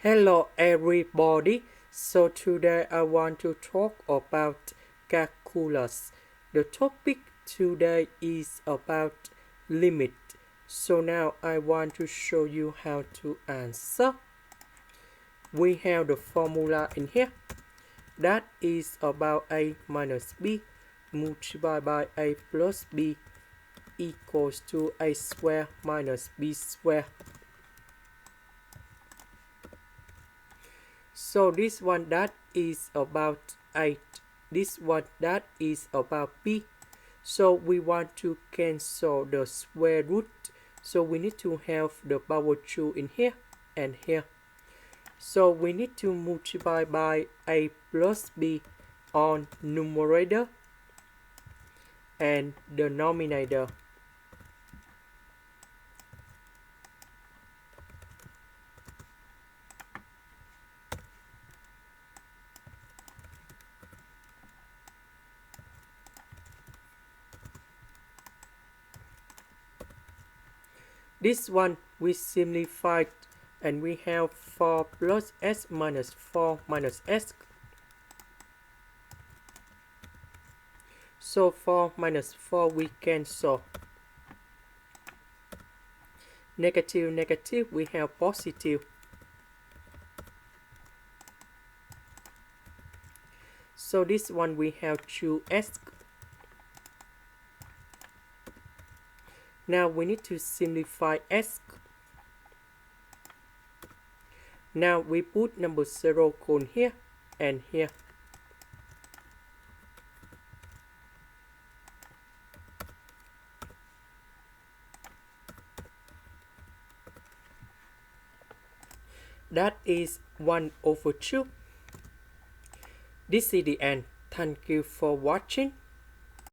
Hello everybody. So today I want to talk about calculus. The topic today is about limit. So now I want to show you how to answer. We have the formula in here. That is about a minus b multiplied by a plus b equals to a square minus b square. So this one that is about 8. This one that is about b. So we want to cancel the square root. So we need to have the power 2 in here and here. So we need to multiply by a plus b on numerator and denominator. This one we simplified and we have 4 plus s minus 4 minus s. So 4 minus 4 we cancel. Negative, negative, we have positive. So this one we have 2s. Now we need to simplify s. Now we put number 0 colon here and here. That is 1/2. This is the end. Thank you for watching.